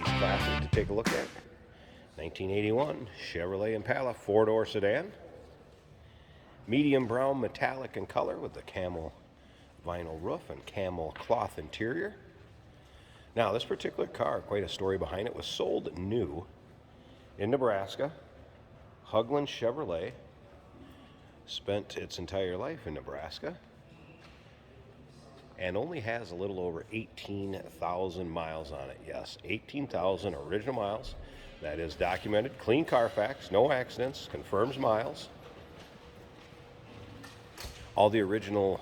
80s classic to take a look at. 1981 Chevrolet Impala 4-door sedan. Medium brown metallic in color with the camel vinyl roof and camel cloth interior. Now, this particular car, quite a story behind it, was sold new in Nebraska. Hugland Chevrolet spent its entire life in Nebraska and only has a little over 18,000 miles on it. Yes, 18,000 original miles. That is documented. Clean Carfax, no accidents, confirms miles. All the original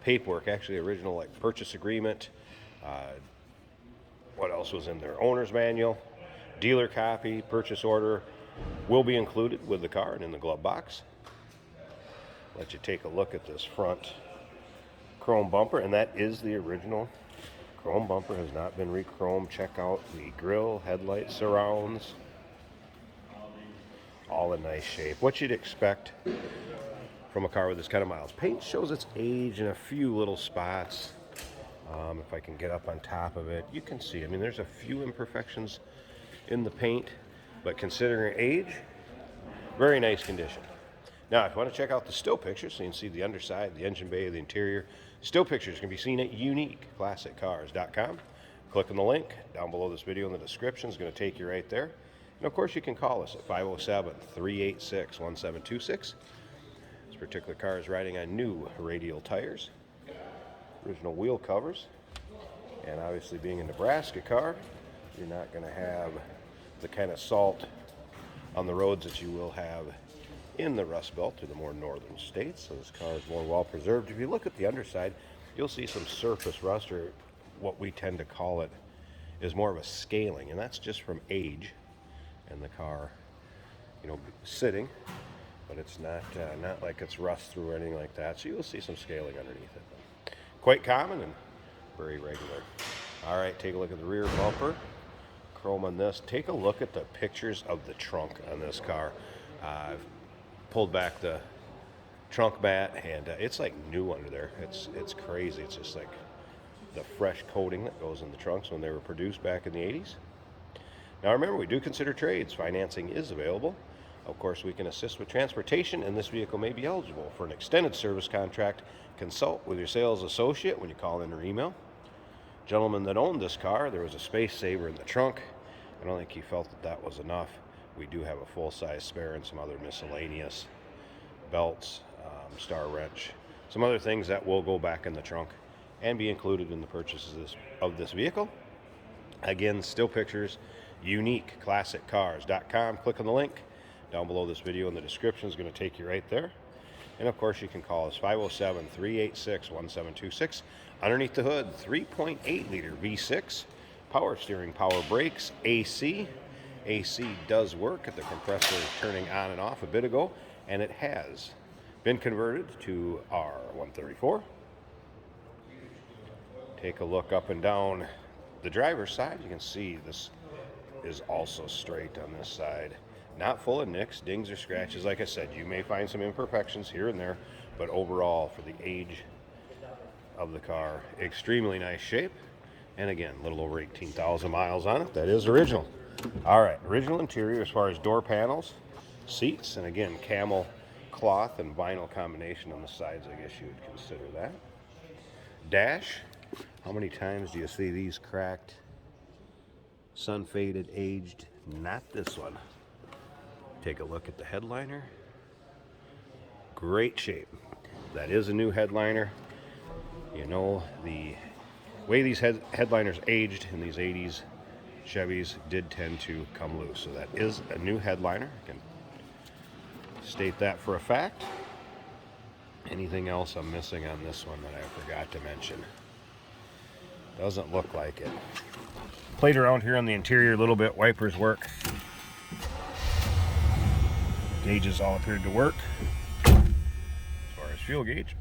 paperwork, actually original like purchase agreement. What else was in there? Owner's manual, dealer copy, purchase order will be included with the car and in the glove box. Let you take a look at this front chrome bumper, and that is the original chrome bumper, has not been re-chromed. Check out the grille, headlight surrounds, all in nice shape. What you'd expect from a car with this kind of miles. Paint shows its age in a few little spots. If I can get up on top of it, you can see, I mean, there's a few imperfections in the paint, but considering age, very nice condition. Now, if you want to check out the still pictures, so you can see the underside, the engine bay, the interior, still pictures can be seen at uniqueclassiccars.com. Click on the link down below this video in the description. It's going to take you right there. And of course, you can call us at 507-386-1726. This particular car is riding on new radial tires, original wheel covers, and obviously being a Nebraska car, you're not going to have the kind of salt on the roads that you will have in the Rust Belt or the more northern states. So this car is more well preserved. If you look at the underside, you'll see some surface rust, or what we tend to call it is more of a scaling, and that's just from age and the car, you know, sitting, but it's not like it's rust through or anything like that. So you'll see some scaling underneath it. Quite common and very regular. All right, take a look at the rear bumper. Chrome on this. Take a look at the pictures of the trunk on this car. I've pulled back the trunk mat, and it's like new under there. It's crazy. It's just like the fresh coating that goes in the trunks when they were produced back in the 80s. Now remember, we do consider trades. Financing is available. Of course, we can assist with transportation, and this vehicle may be eligible for an extended service contract. Consult with your sales associate when you call in or email. Gentleman that owned this car, there was a space saver in the trunk. I don't think he felt that was enough. We do have a full-size spare and some other miscellaneous belts, star wrench, some other things that will go back in the trunk and be included in the purchases of this vehicle. Again, still pictures, uniqueclassiccars.com. Click on the link down below this video in the description. Is going to take you right there. And of course, you can call us 507-386-1726. Underneath the hood, 3.8 liter V6, power steering, power brakes, AC. AC does work. The compressor is turning on and off a bit ago, and it has been converted to R134. Take a look up and down the driver's side. You can see this is also straight on this side. Not full of nicks, dings, or scratches. Like I said, you may find some imperfections here and there, but overall, for the age of the car, extremely nice shape. And again, a little over 18,000 miles on it. That is original. All right, original interior as far as door panels, seats, and again, camel cloth and vinyl combination on the sides. I guess you would consider that. Dash. How many times do you see these cracked, sun faded, aged? Not this one. Take a look at the headliner. Great shape. That is a new headliner. You know, the way these headliners aged in these 80s Chevys did tend to come loose. So that is a new headliner. I can state that for a fact. Anything else I'm missing on this one that I forgot to mention? Doesn't look like it. Played around here on the interior a little bit. Wipers work. Gauges all appeared to work as far as fuel gauge.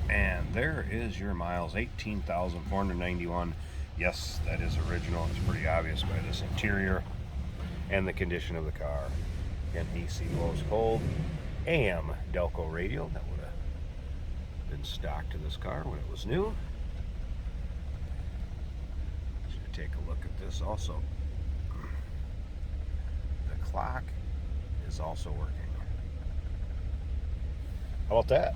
And there is your miles, 18,491. Yes, that is original. It's pretty obvious by this interior and the condition of the car. Again, AC blows cold. AM Delco radio, that would have been stock to this car when it was new. take a look at this also. The clock is also working. How about that?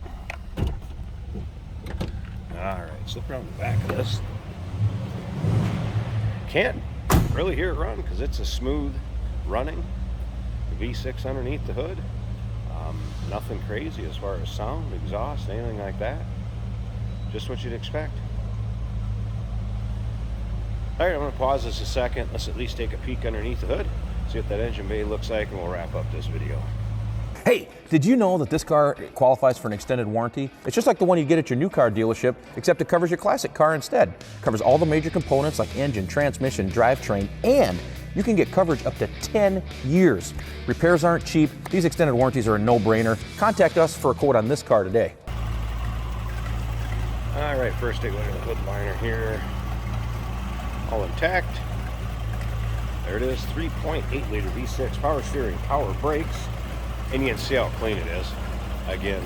Alright, so look around the back of this. Can't really hear it run because it's a smooth running V6 underneath the hood. Nothing crazy as far as sound, exhaust, anything like that. Just what you'd expect. Alright, I'm going to pause this a second. Let's at least take a peek underneath the hood, see what that engine bay looks like, and we'll wrap up this video. Hey, did you know that this car qualifies for an extended warranty? It's just like the one you get at your new car dealership, except it covers your classic car instead. It covers all the major components like engine, transmission, drivetrain, and you can get coverage up to 10 years. Repairs aren't cheap. These extended warranties are a no-brainer. Contact us for a quote on this car today. All right, first take a look at the hood liner here. All intact. There it is, 3.8 liter V6, power steering, power brakes, and you can see how clean it is. Again,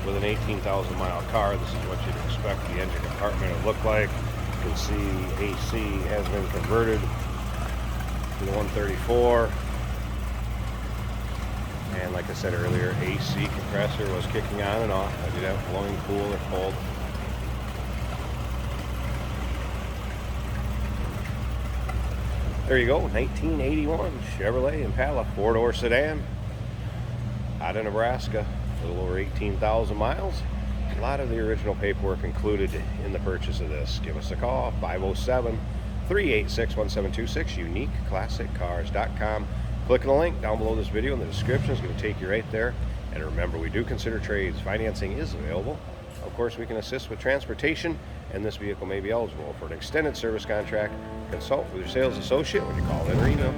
with an 18,000 mile car, this is what you'd expect the engine compartment to look like. You can see AC has been converted to the 134. And like I said earlier, AC compressor was kicking on and off. I did have blowing cool or cold. There you go, 1981 Chevrolet Impala 4-door sedan out of Nebraska, a little over 18,000 miles. A lot of the original paperwork included in the purchase of this. Give us a call, 507-386-1726, uniqueclassiccars.com. Click on the link down below this video in the description. It's going to take you right there. And remember, we do consider trades. Financing is available. Of course, we can assist with transportation, and this vehicle may be eligible for an extended service contract. Consult with your sales associate when you call in or email.